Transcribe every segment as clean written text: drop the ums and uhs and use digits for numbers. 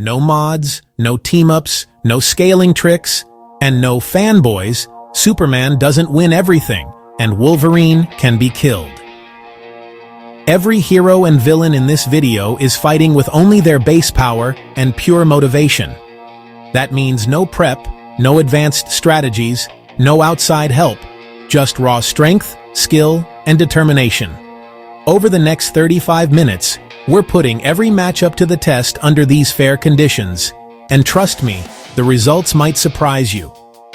No mods, no team-ups, no scaling tricks, and no fanboys. Superman doesn't win everything, and Wolverine can be killed. Every hero and villain in this video is fighting with only their base power and pure motivation. That means no prep, no advanced strategies, no outside help, just raw strength, skill, and determination. Over the next 35 minutes, we're putting every matchup to the test under these fair conditions. And trust me, the results might surprise you.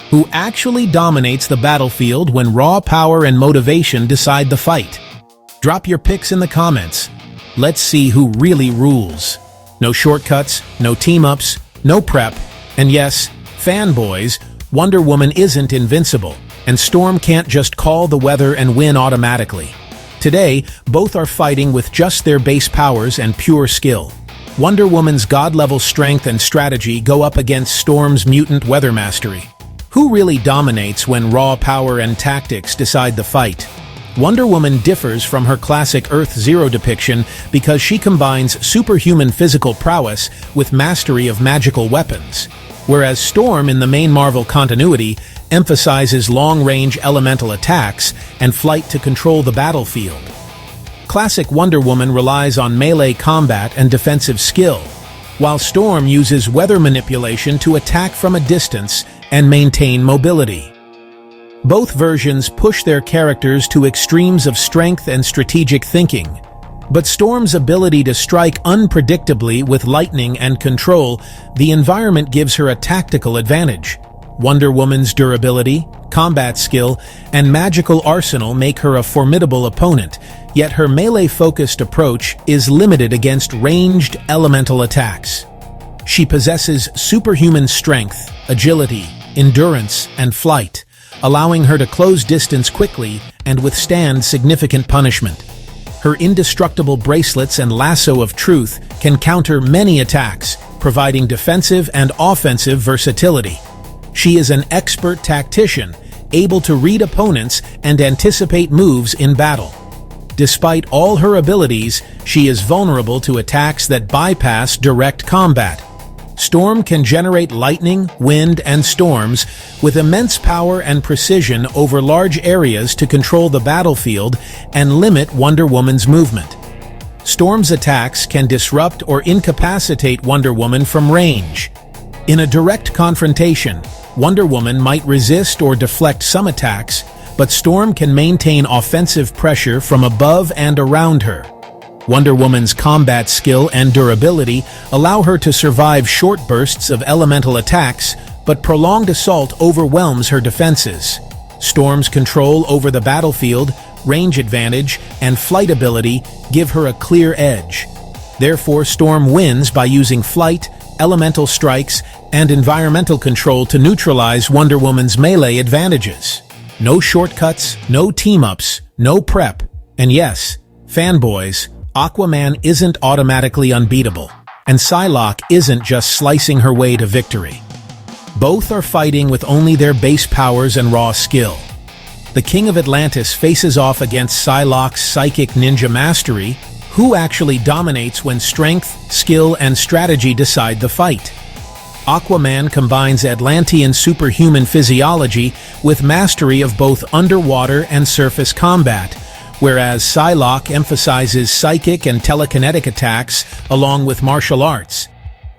Who actually dominates the battlefield when raw power and motivation decide the fight? Drop your picks in the comments. Let's see who really rules. No shortcuts, no team-ups, no prep, and yes, fanboys, Wonder Woman isn't invincible, and Storm can't just call the weather and win automatically. Today, both are fighting with just their base powers and pure skill. Wonder Woman's god-level strength and strategy go up against Storm's mutant weather mastery. Who really dominates when raw power and tactics decide the fight? Wonder Woman differs from her classic Earth-Zero depiction because she combines superhuman physical prowess with mastery of magical weapons, whereas Storm in the main Marvel continuity emphasizes long-range elemental attacks and flight to control the battlefield. Classic Wonder Woman relies on melee combat and defensive skill, while Storm uses weather manipulation to attack from a distance and maintain mobility. Both versions push their characters to extremes of strength and strategic thinking, but Storm's ability to strike unpredictably with lightning and control the environment gives her a tactical advantage. Wonder Woman's durability, combat skill, and magical arsenal make her a formidable opponent, yet her melee-focused approach is limited against ranged elemental attacks. She possesses superhuman strength, agility, endurance, and flight, allowing her to close distance quickly and withstand significant punishment. Her indestructible bracelets and lasso of truth can counter many attacks, providing defensive and offensive versatility. She is an expert tactician, able to read opponents and anticipate moves in battle. Despite all her abilities, she is vulnerable to attacks that bypass direct combat. Storm can generate lightning, wind, and storms with immense power and precision over large areas to control the battlefield and limit Wonder Woman's movement. Storm's attacks can disrupt or incapacitate Wonder Woman from range. In a direct confrontation, Wonder Woman might resist or deflect some attacks, but Storm can maintain offensive pressure from above and around her. Wonder Woman's combat skill and durability allow her to survive short bursts of elemental attacks, but prolonged assault overwhelms her defenses. Storm's control over the battlefield, range advantage, and flight ability give her a clear edge. Therefore, Storm wins by using flight, elemental strikes, and environmental control to neutralize Wonder Woman's melee advantages. No shortcuts, no team-ups, no prep, and yes, fanboys, Aquaman isn't automatically unbeatable, and Psylocke isn't just slicing her way to victory. Both are fighting with only their base powers and raw skill. The King of Atlantis faces off against Psylocke's psychic ninja mastery. Who actually dominates when strength, skill, and strategy decide the fight? Aquaman combines Atlantean superhuman physiology with mastery of both underwater and surface combat, whereas Psylocke emphasizes psychic and telekinetic attacks along with martial arts.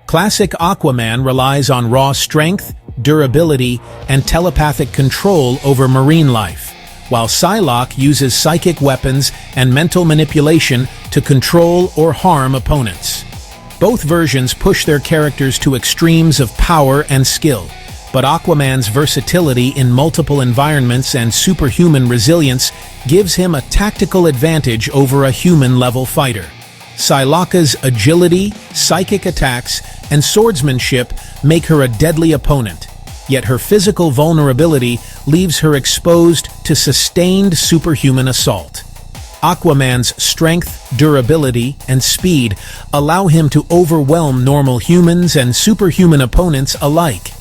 Classic Aquaman relies on raw strength, durability, and telepathic control over marine life, while Psylocke uses psychic weapons and mental manipulation to control or harm opponents. Both versions push their characters to extremes of power and skill, but Aquaman's versatility in multiple environments and superhuman resilience gives him a tactical advantage over a human-level fighter. Psylocke's agility, psychic attacks, and swordsmanship make her a deadly opponent, yet her physical vulnerability leaves her exposed to sustained superhuman assault. Aquaman's strength, durability, and speed allow him to overwhelm normal humans and superhuman opponents alike.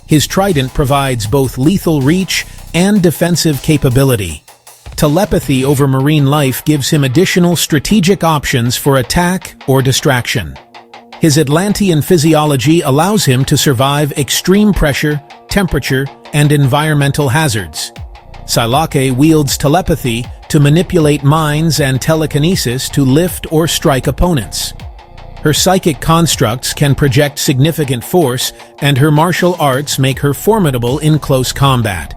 His trident provides both lethal reach and defensive capability. Telepathy over marine life gives him additional strategic options for attack or distraction. His Atlantean physiology allows him to survive extreme pressure, temperature, and environmental hazards. Psylocke wields telepathy to manipulate minds and telekinesis to lift or strike opponents. Her psychic constructs can project significant force, and her martial arts make her formidable in close combat.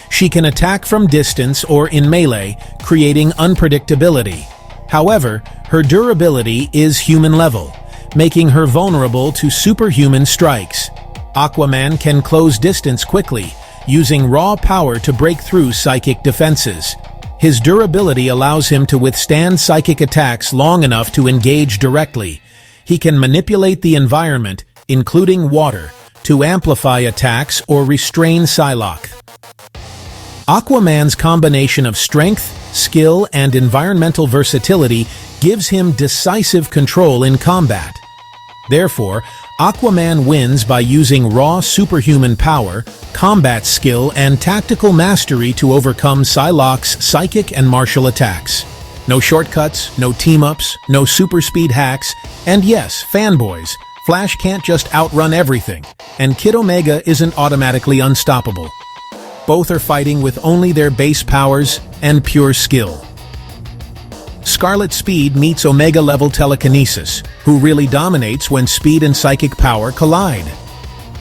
She can attack from distance or in melee, creating unpredictability. However, her durability is human-level, making her vulnerable to superhuman strikes. Aquaman can close distance quickly, using raw power to break through psychic defenses. His durability allows him to withstand psychic attacks long enough to engage directly. He can manipulate the environment, including water, to amplify attacks or restrain Psylocke. Aquaman's combination of strength, skill, and environmental versatility gives him decisive control in combat. Therefore, Aquaman wins by using raw superhuman power, combat skill, and tactical mastery to overcome Psylocke's psychic and martial attacks. No shortcuts, no team-ups, no super speed hacks, and yes, fanboys, Flash can't just outrun everything, and Kid Omega isn't automatically unstoppable. Both are fighting with only their base powers and pure skill. Scarlet Speed meets Omega-level telekinesis, who really dominates when speed and psychic power collide.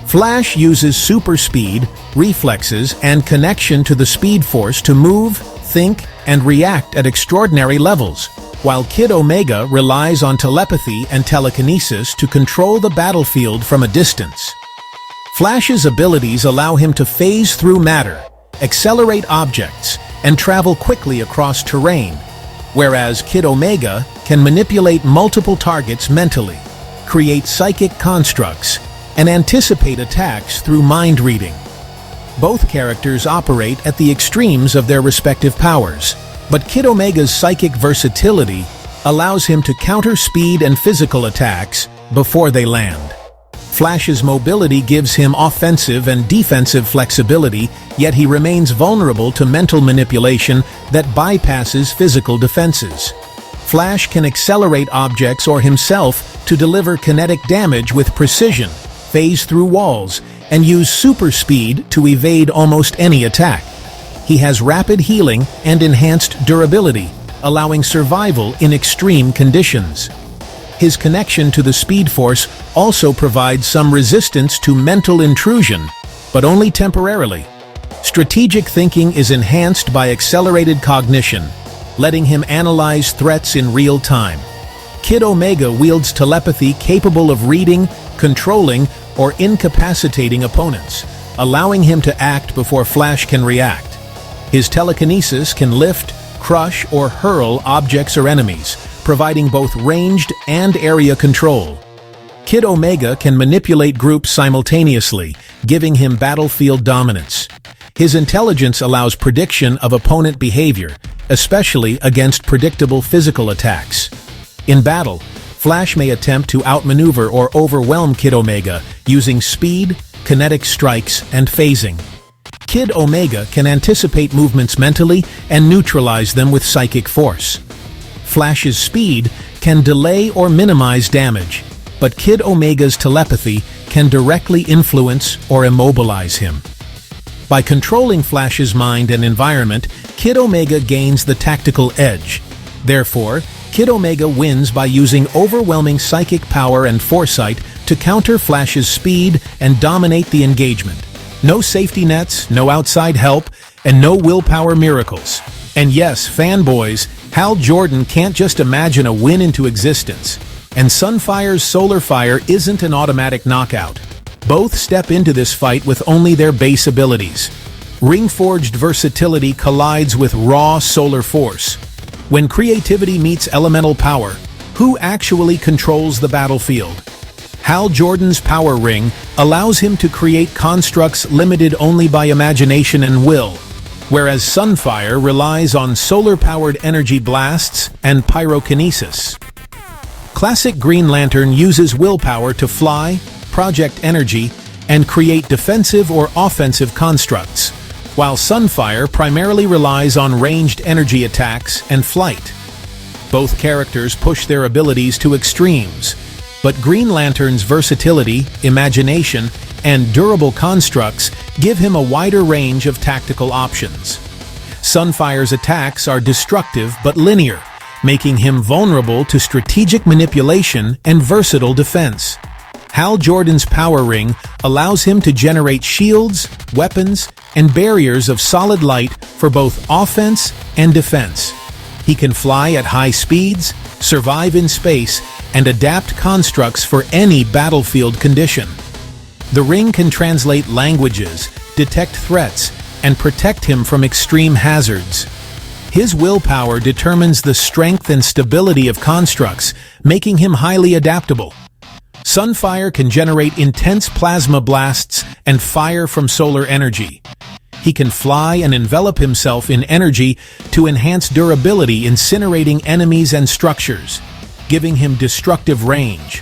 Flash uses super speed, reflexes, and connection to the Speed Force to move, think, and react at extraordinary levels, while Kid Omega relies on telepathy and telekinesis to control the battlefield from a distance. Flash's abilities allow him to phase through matter, accelerate objects, and travel quickly across terrain, whereas Kid Omega can manipulate multiple targets mentally, create psychic constructs, and anticipate attacks through mind reading. Both characters operate at the extremes of their respective powers, but Kid Omega's psychic versatility allows him to counter speed and physical attacks before they land. Flash's mobility gives him offensive and defensive flexibility, yet he remains vulnerable to mental manipulation that bypasses physical defenses. Flash can accelerate objects or himself to deliver kinetic damage with precision, phase through walls, and use super speed to evade almost any attack. He has rapid healing and enhanced durability, allowing survival in extreme conditions. His connection to the Speed Force also provides some resistance to mental intrusion, but only temporarily. Strategic thinking is enhanced by accelerated cognition, letting him analyze threats in real time. Kid Omega wields telepathy capable of reading, controlling, or incapacitating opponents, allowing him to act before Flash can react. His telekinesis can lift, crush, or hurl objects or enemies, providing both ranged and area control. Kid Omega can manipulate groups simultaneously, giving him battlefield dominance. His intelligence allows prediction of opponent behavior, especially against predictable physical attacks. In battle, Flash may attempt to outmaneuver or overwhelm Kid Omega using speed, kinetic strikes, and phasing. Kid Omega can anticipate movements mentally and neutralize them with psychic force. Flash's speed can delay or minimize damage, but Kid Omega's telepathy can directly influence or immobilize him. By controlling Flash's mind and environment, Kid Omega gains the tactical edge. Therefore, Kid Omega wins by using overwhelming psychic power and foresight to counter Flash's speed and dominate the engagement. No safety nets, no outside help, and no willpower miracles. And yes, fanboys, Hal Jordan can't just imagine a win into existence. And Sunfire's Solar Fire isn't an automatic knockout. Both step into this fight with only their base abilities. Ring-forged versatility collides with raw solar force. When creativity meets elemental power, who actually controls the battlefield? Hal Jordan's power ring allows him to create constructs limited only by imagination and will, whereas Sunfire relies on solar-powered energy blasts and pyrokinesis. Classic Green Lantern uses willpower to fly, project energy, and create defensive or offensive constructs, while Sunfire primarily relies on ranged energy attacks and flight. Both characters push their abilities to extremes, but Green Lantern's versatility, imagination, and durable constructs give him a wider range of tactical options. Sunfire's attacks are destructive but linear, making him vulnerable to strategic manipulation and versatile defense. Hal Jordan's power ring allows him to generate shields, weapons, and barriers of solid light for both offense and defense. He can fly at high speeds, survive in space, and adapt constructs for any battlefield condition. The ring can translate languages, detect threats, and protect him from extreme hazards. His willpower determines the strength and stability of constructs, making him highly adaptable. Sunfire can generate intense plasma blasts and fire from solar energy. He can fly and envelop himself in energy to enhance durability, incinerating enemies and structures, giving him destructive range.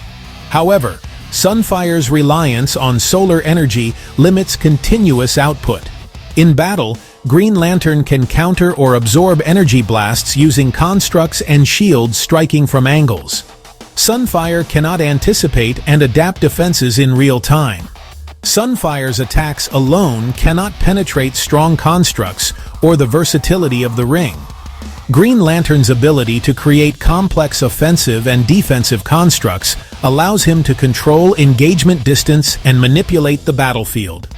However, Sunfire's reliance on solar energy limits continuous output. In battle, Green Lantern can counter or absorb energy blasts using constructs and shields striking from angles. Sunfire cannot anticipate and adapt defenses in real time. Sunfire's attacks alone cannot penetrate strong constructs or the versatility of the ring. Green Lantern's ability to create complex offensive and defensive constructs allows him to control engagement distance and manipulate the battlefield.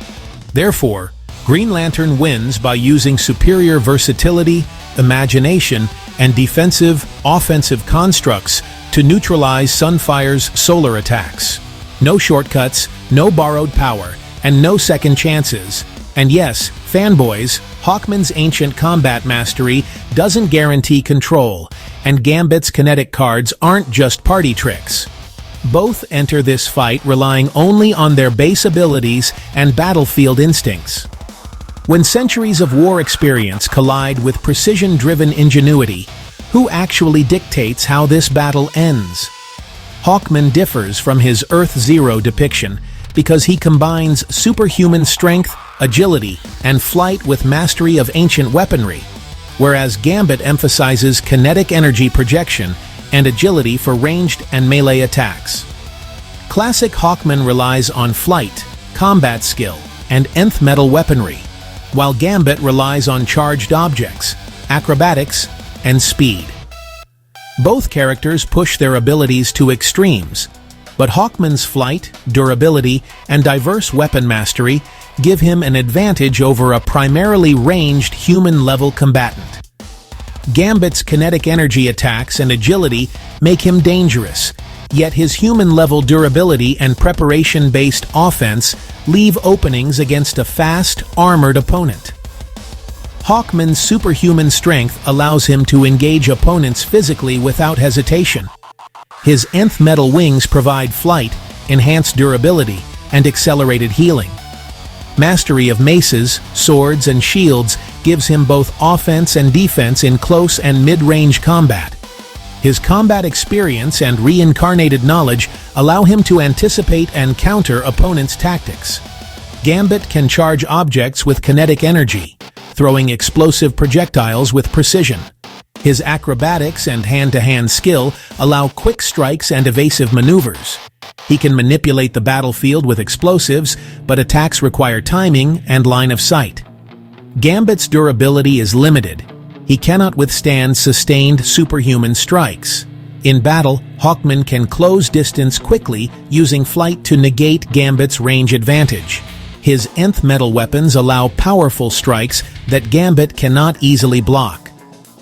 Therefore, Green Lantern wins by using superior versatility, imagination, and defensive-offensive constructs to neutralize Sunfire's solar attacks. No shortcuts, no borrowed power, and no second chances. And yes, fanboys, Hawkman's ancient combat mastery doesn't guarantee control, and Gambit's kinetic cards aren't just party tricks. Both enter this fight relying only on their base abilities and battlefield instincts. When centuries of war experience collide with precision-driven ingenuity, who actually dictates how this battle ends? Hawkman differs from his Earth-Zero depiction because he combines superhuman strength, agility, and flight with mastery of ancient weaponry, whereas Gambit emphasizes kinetic energy projection and agility for ranged and melee attacks. Classic Hawkman relies on flight, combat skill, and nth metal weaponry, while Gambit relies on charged objects, acrobatics, and speed. Both characters push their abilities to extremes, but Hawkman's flight, durability, and diverse weapon mastery give him an advantage over a primarily ranged human-level combatant. Gambit's kinetic energy attacks and agility make him dangerous, yet his human-level durability and preparation-based offense leave openings against a fast, armored opponent. Hawkman's superhuman strength allows him to engage opponents physically without hesitation. His nth metal wings provide flight, enhanced durability, and accelerated healing. Mastery of maces, swords, and shields gives him both offense and defense in close and mid-range combat. His combat experience and reincarnated knowledge allow him to anticipate and counter opponents' tactics. Gambit can charge objects with kinetic energy, throwing explosive projectiles with precision. His acrobatics and hand-to-hand skill allow quick strikes and evasive maneuvers. He can manipulate the battlefield with explosives, but attacks require timing and line of sight. Gambit's durability is limited. He cannot withstand sustained superhuman strikes. In battle, Hawkman can close distance quickly using flight to negate Gambit's range advantage. His nth metal weapons allow powerful strikes that Gambit cannot easily block.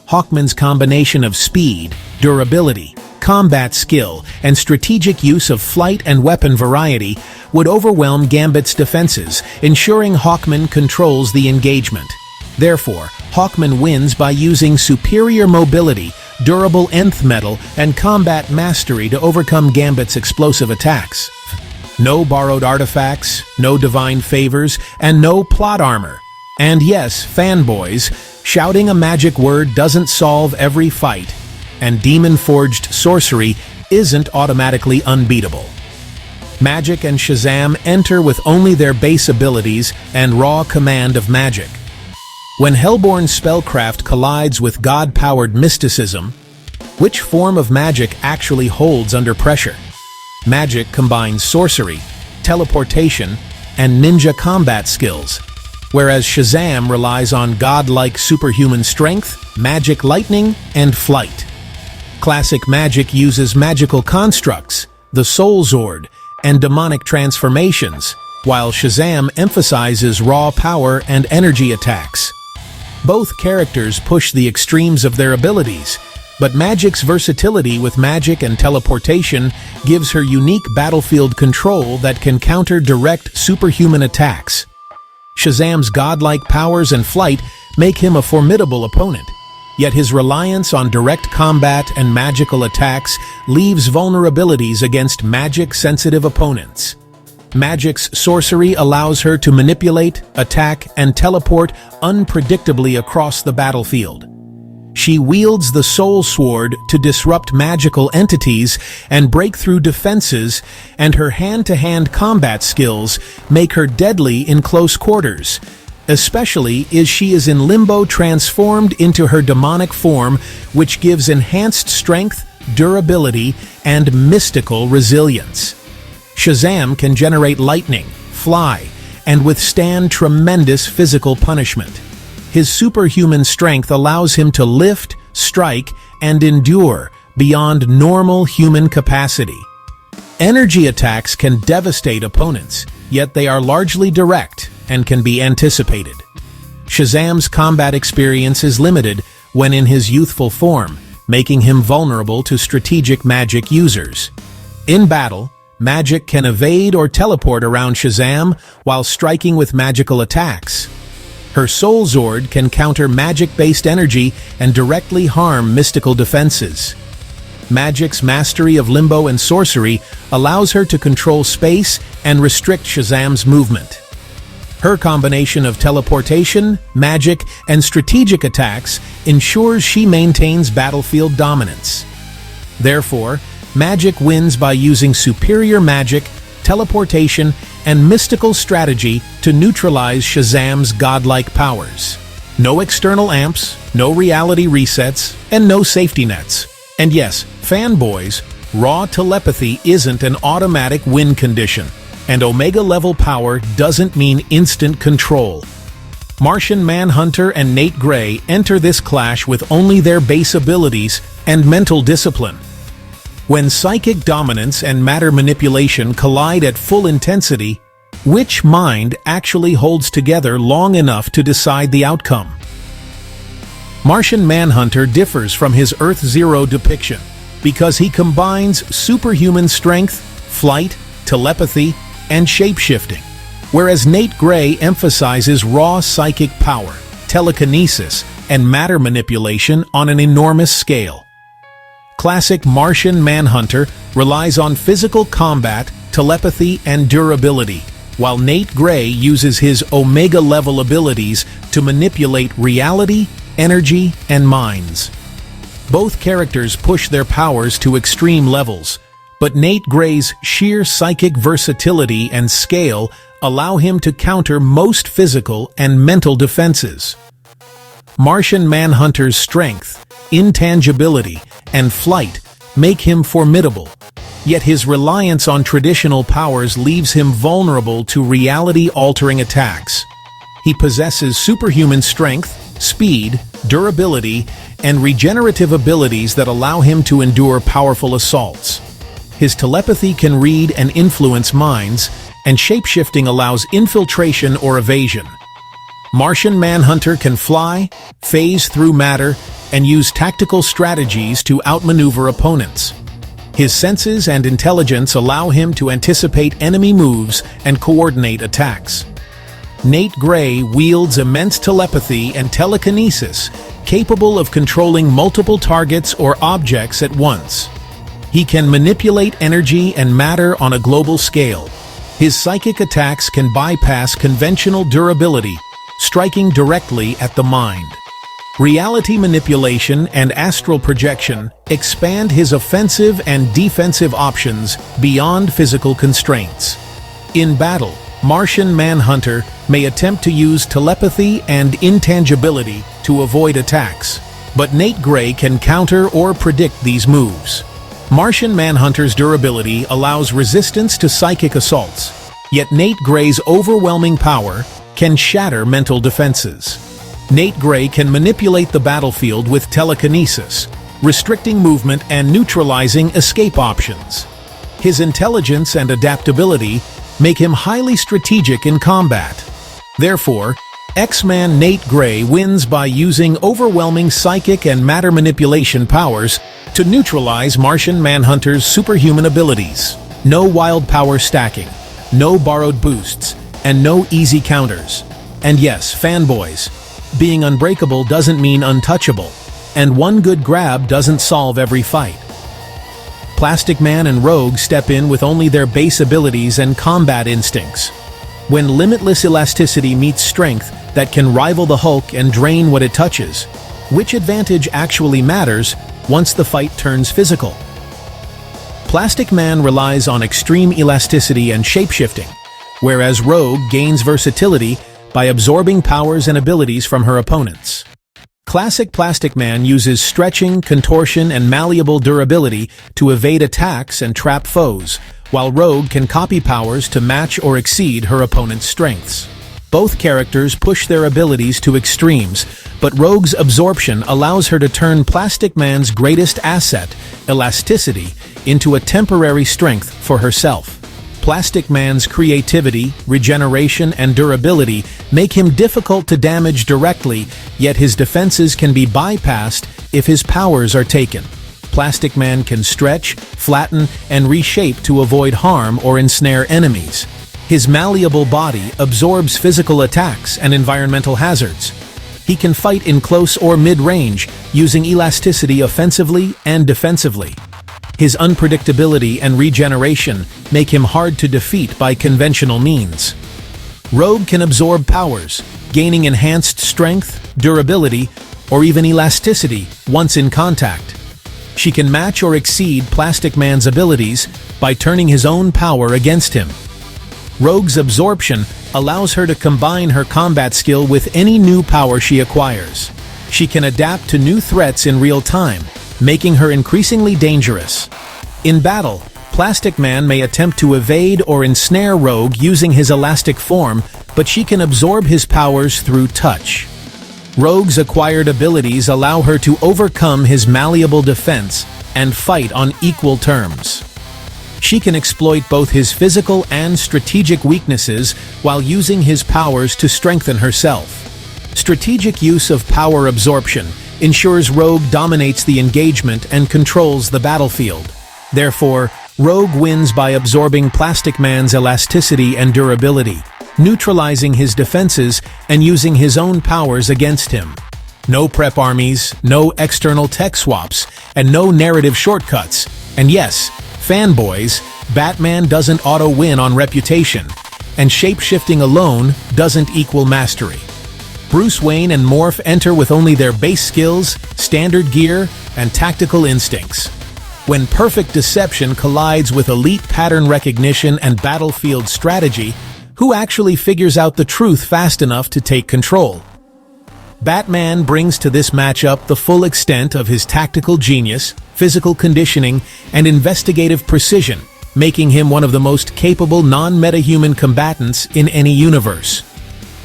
Hawkman's combination of speed, durability, combat skill, and strategic use of flight and weapon variety would overwhelm Gambit's defenses, ensuring Hawkman controls the engagement. Therefore, Hawkman wins by using superior mobility, durable nth metal, and combat mastery to overcome Gambit's explosive attacks. No borrowed artifacts, no divine favors, and no plot armor. And yes, fanboys, shouting a magic word doesn't solve every fight, and demon-forged sorcery isn't automatically unbeatable. Magik and Shazam enter with only their base abilities and raw command of magic. When Hellborn's spellcraft collides with God-powered mysticism, which form of magic actually holds under pressure? Magik combines sorcery, teleportation, and ninja combat skills, whereas Shazam relies on godlike superhuman strength, magic lightning, and flight. Classic Magik uses magical constructs, the Soul Zord, and demonic transformations, while Shazam emphasizes raw power and energy attacks. Both characters push the extremes of their abilities, but Magik's versatility with magic and teleportation gives her unique battlefield control that can counter direct superhuman attacks. Shazam's godlike powers and flight make him a formidable opponent, yet his reliance on direct combat and magical attacks leaves vulnerabilities against magic-sensitive opponents. Magik's sorcery allows her to manipulate, attack, and teleport unpredictably across the battlefield. She wields the Soul Sword to disrupt magical entities and break through defenses, and her hand-to-hand combat skills make her deadly in close quarters, especially as she is in limbo transformed into her demonic form, which gives enhanced strength, durability, and mystical resilience. Shazam can generate lightning, fly, and withstand tremendous physical punishment. His superhuman strength allows him to lift, strike, and endure beyond normal human capacity. Energy attacks can devastate opponents, yet they are largely direct and can be anticipated. Shazam's combat experience is limited when in his youthful form, making him vulnerable to strategic magic users. In battle, Magik can evade or teleport around Shazam while striking with magical attacks. Her Soul Zord can counter magic-based energy and directly harm mystical defenses. Magik's mastery of limbo and sorcery allows her to control space and restrict Shazam's movement. Her combination of teleportation, magic, and strategic attacks ensures she maintains battlefield dominance. Therefore, Magik wins by using superior magic, teleportation, and mystical strategy to neutralize Shazam's godlike powers. No external amps, no reality resets, and no safety nets. And yes, fanboys, raw telepathy isn't an automatic win condition, and Omega-level power doesn't mean instant control. Martian Manhunter and Nate Gray enter this clash with only their base abilities and mental discipline. When psychic dominance and matter manipulation collide at full intensity, which mind actually holds together long enough to decide the outcome? Martian Manhunter differs from his Earth-Zero depiction because he combines superhuman strength, flight, telepathy, and shape-shifting, whereas Nate Gray emphasizes raw psychic power, telekinesis, and matter manipulation on an enormous scale. Classic Martian Manhunter relies on physical combat, telepathy, and durability, while Nate Gray uses his Omega-level abilities to manipulate reality, energy, and minds. Both characters push their powers to extreme levels, but Nate Gray's sheer psychic versatility and scale allow him to counter most physical and mental defenses. Martian Manhunter's strength, intangibility, and flight make him formidable, yet his reliance on traditional powers leaves him vulnerable to reality-altering attacks. He possesses superhuman strength, speed, durability, and regenerative abilities that allow him to endure powerful assaults. His telepathy can read and influence minds, and shapeshifting allows infiltration or evasion. Martian Manhunter can fly, phase through matter, and use tactical strategies to outmaneuver opponents. His senses and intelligence allow him to anticipate enemy moves and coordinate attacks. Nate Gray wields immense telepathy and telekinesis, capable of controlling multiple targets or objects at once. He can manipulate energy and matter on a global scale. His psychic attacks can bypass conventional durability, striking directly at the mind. Reality manipulation and astral projection expand his offensive and defensive options beyond physical constraints. In battle, Martian Manhunter may attempt to use telepathy and intangibility to avoid attacks, but Nate Gray can counter or predict these moves. Martian Manhunter's durability allows resistance to psychic assaults, yet Nate Gray's overwhelming power can shatter mental defenses. Nate Gray can manipulate the battlefield with telekinesis, restricting movement and neutralizing escape options. His intelligence and adaptability make him highly strategic in combat. Therefore, X-Man Nate Gray wins by using overwhelming psychic and matter manipulation powers to neutralize Martian Manhunter's superhuman abilities. No wild power stacking, no borrowed boosts, and no easy counters. And yes, fanboys, being unbreakable doesn't mean untouchable, and one good grab doesn't solve every fight. Plastic Man and Rogue step in with only their base abilities and combat instincts. When limitless elasticity meets strength that can rival the Hulk and drain what it touches, which advantage actually matters once the fight turns physical? Plastic Man relies on extreme elasticity and shapeshifting, whereas Rogue gains versatility by absorbing powers and abilities from her opponents. Classic Plastic Man uses stretching, contortion, and malleable durability to evade attacks and trap foes, while Rogue can copy powers to match or exceed her opponent's strengths. Both characters push their abilities to extremes, but Rogue's absorption allows her to turn Plastic Man's greatest asset, elasticity, into a temporary strength for herself. Plastic Man's creativity, regeneration, and durability make him difficult to damage directly, yet his defenses can be bypassed if his powers are taken. Plastic Man can stretch, flatten, and reshape to avoid harm or ensnare enemies. His malleable body absorbs physical attacks and environmental hazards. He can fight in close or mid-range, using elasticity offensively and defensively. His unpredictability and regeneration make him hard to defeat by conventional means. Rogue can absorb powers, gaining enhanced strength, durability, or even elasticity once in contact. She can match or exceed Plastic Man's abilities by turning his own power against him. Rogue's absorption allows her to combine her combat skill with any new power she acquires. She can adapt to new threats in real time, making her increasingly dangerous. In battle, Plastic Man may attempt to evade or ensnare Rogue using his elastic form, but she can absorb his powers through touch. Rogue's acquired abilities allow her to overcome his malleable defense and fight on equal terms. She can exploit both his physical and strategic weaknesses while using his powers to strengthen herself. Strategic use of power absorption ensures Rogue dominates the engagement and controls the battlefield. Therefore, Rogue wins by absorbing Plastic Man's elasticity and durability, neutralizing his defenses and using his own powers against him. No prep armies, no external tech swaps, and no narrative shortcuts. And yes, fanboys, Batman doesn't auto-win on reputation, and shape-shifting alone doesn't equal mastery. Bruce Wayne and Morph enter with only their base skills, standard gear, and tactical instincts. When perfect deception collides with elite pattern recognition and battlefield strategy, who actually figures out the truth fast enough to take control? Batman brings to this matchup the full extent of his tactical genius, physical conditioning, and investigative precision, making him one of the most capable non-metahuman combatants in any universe.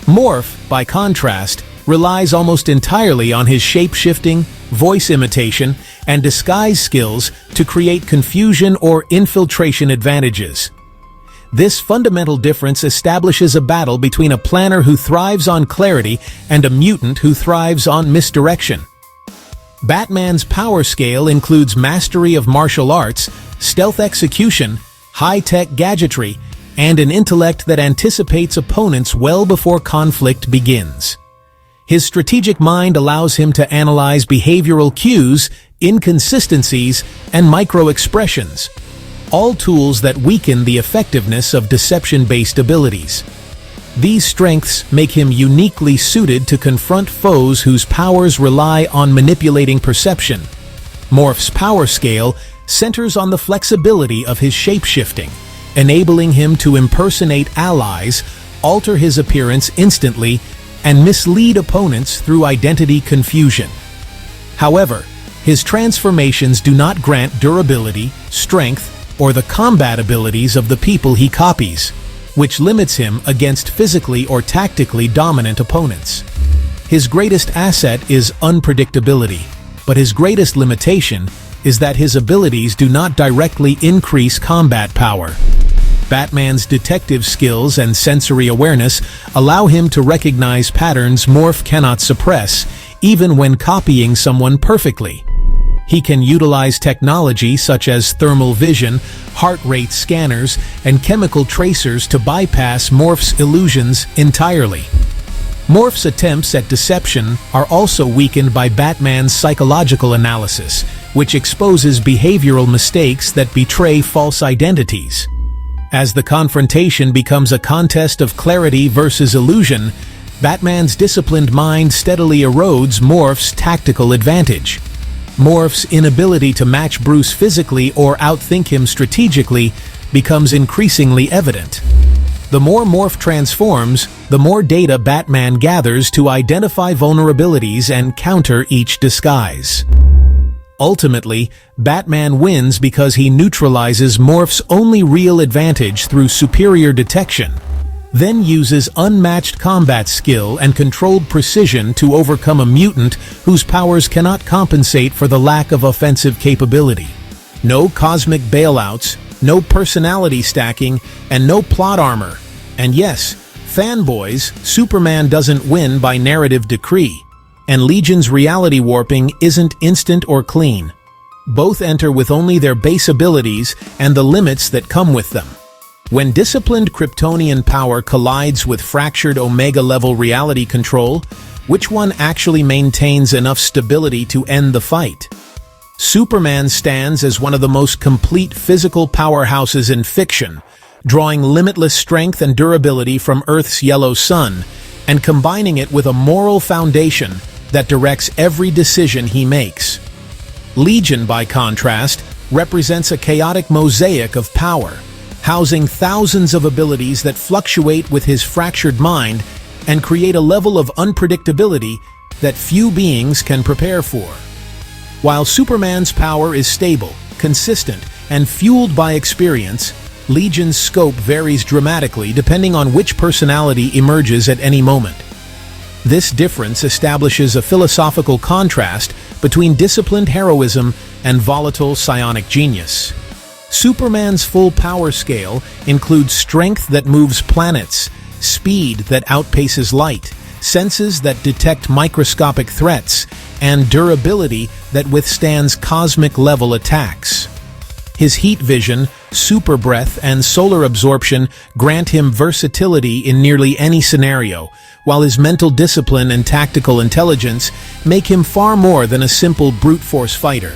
Morph, by contrast, relies almost entirely on his shape-shifting, voice imitation, and disguise skills to create confusion or infiltration advantages. This fundamental difference establishes a battle between a planner who thrives on clarity and a mutant who thrives on misdirection. Batman's power scale includes mastery of martial arts, stealth execution, high-tech gadgetry, and an intellect that anticipates opponents well before conflict begins. His strategic mind allows him to analyze behavioral cues, inconsistencies, and micro-expressions, all tools that weaken the effectiveness of deception-based abilities. These strengths make him uniquely suited to confront foes whose powers rely on manipulating perception. Morph's power scale centers on the flexibility of his shape-shifting, enabling him to impersonate allies, alter his appearance instantly, and mislead opponents through identity confusion. However, His transformations do not grant durability, strength, or the combat abilities of the people he copies, which limits him against physically or tactically dominant opponents. His greatest asset is unpredictability, but his greatest limitation is that his abilities do not directly increase combat power. Batman's detective skills and sensory awareness allow him to recognize patterns Morph cannot suppress, even when copying someone perfectly. He can utilize technology such as thermal vision, heart rate scanners, and chemical tracers to bypass Morph's illusions entirely. Morph's attempts at deception are also weakened by Batman's psychological analysis, which exposes behavioral mistakes that betray false identities. As the confrontation becomes a contest of clarity versus illusion, Batman's disciplined mind steadily erodes Morph's tactical advantage. Morph's inability to match Bruce physically or outthink him strategically becomes increasingly evident. The more Morph transforms, the more data Batman gathers to identify vulnerabilities and counter each disguise. Ultimately, Batman wins because he neutralizes Morph's only real advantage through superior detection, then uses unmatched combat skill and controlled precision to overcome a mutant whose powers cannot compensate for the lack of offensive capability. No cosmic bailouts, no personality stacking, and no plot armor. And yes, fanboys, Superman doesn't win by narrative decree. And Legion's reality warping isn't instant or clean. Both enter with only their base abilities and the limits that come with them. When disciplined Kryptonian power collides with fractured Omega-level reality control, which one actually maintains enough stability to end the fight? Superman stands as one of the most complete physical powerhouses in fiction, drawing limitless strength and durability from Earth's yellow sun, and combining it with a moral foundation that directs every decision he makes. Legion, by contrast, represents a chaotic mosaic of power, housing thousands of abilities that fluctuate with his fractured mind and create a level of unpredictability that few beings can prepare for. While Superman's power is stable, consistent, and fueled by experience, Legion's scope varies dramatically depending on which personality emerges at any moment. This difference establishes a philosophical contrast between disciplined heroism and volatile psionic genius. Superman's full power scale includes strength that moves planets, speed that outpaces light, senses that detect microscopic threats, and durability that withstands cosmic-level attacks. His heat vision, super breath, and solar absorption grant him versatility in nearly any scenario, while his mental discipline and tactical intelligence make him far more than a simple brute force fighter.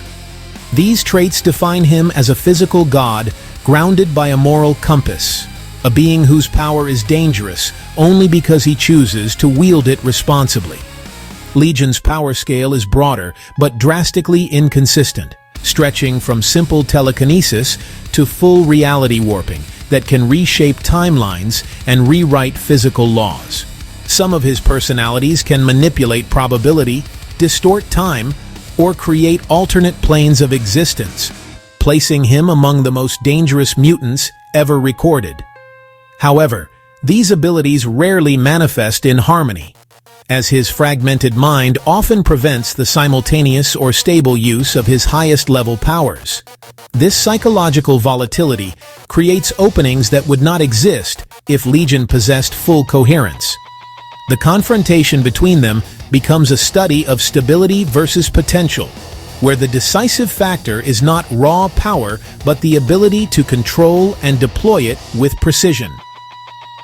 These traits define him as a physical god grounded by a moral compass, a being whose power is dangerous only because he chooses to wield it responsibly. Legion's power scale is broader but drastically inconsistent, stretching from simple telekinesis to full reality warping that can reshape timelines and rewrite physical laws. Some of his personalities can manipulate probability, distort time, or create alternate planes of existence, placing him among the most dangerous mutants ever recorded. However, these abilities rarely manifest in harmony, as his fragmented mind often prevents the simultaneous or stable use of his highest-level powers. This psychological volatility creates openings that would not exist if Legion possessed full coherence. The confrontation between them becomes a study of stability versus potential, where the decisive factor is not raw power but the ability to control and deploy it with precision.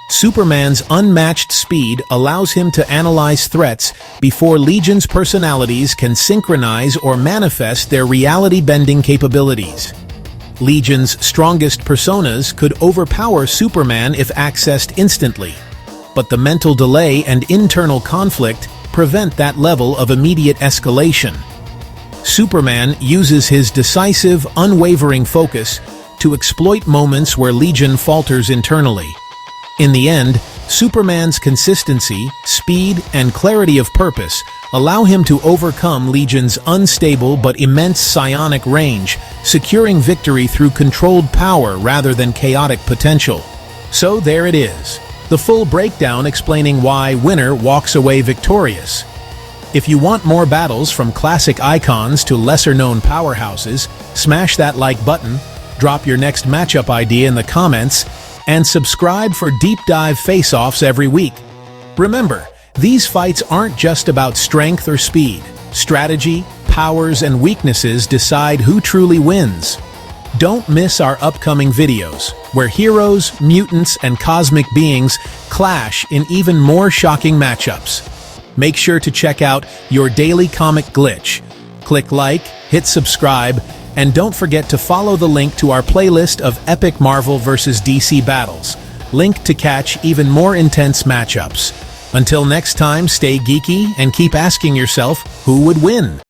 Superman's unmatched speed allows him to analyze threats before Legion's personalities can synchronize or manifest their reality-bending capabilities. Legion's strongest personas could overpower Superman if accessed instantly, but the mental delay and internal conflict prevent that level of immediate escalation. Superman uses his decisive, unwavering focus to exploit moments where Legion falters internally. In the end, Superman's consistency, speed, and clarity of purpose allow him to overcome Legion's unstable but immense psionic range, securing victory through controlled power rather than chaotic potential. So there it is, the full breakdown explaining why winner walks away victorious. If you want more battles from classic icons to lesser-known powerhouses, smash that like button, drop your next matchup idea in the comments, and subscribe for deep dive face-offs every week. Remember, these fights aren't just about strength or speed. Strategy, powers, and weaknesses decide who truly wins. Don't miss our upcoming videos, where heroes, mutants, and cosmic beings clash in even more shocking matchups. Make sure to check out Your Daily Comic Glitch. Click like, hit subscribe, and don't forget to follow the link to our playlist of epic Marvel vs. DC battles, linked to catch even more intense matchups. Until next time, stay geeky and keep asking yourself, who would win?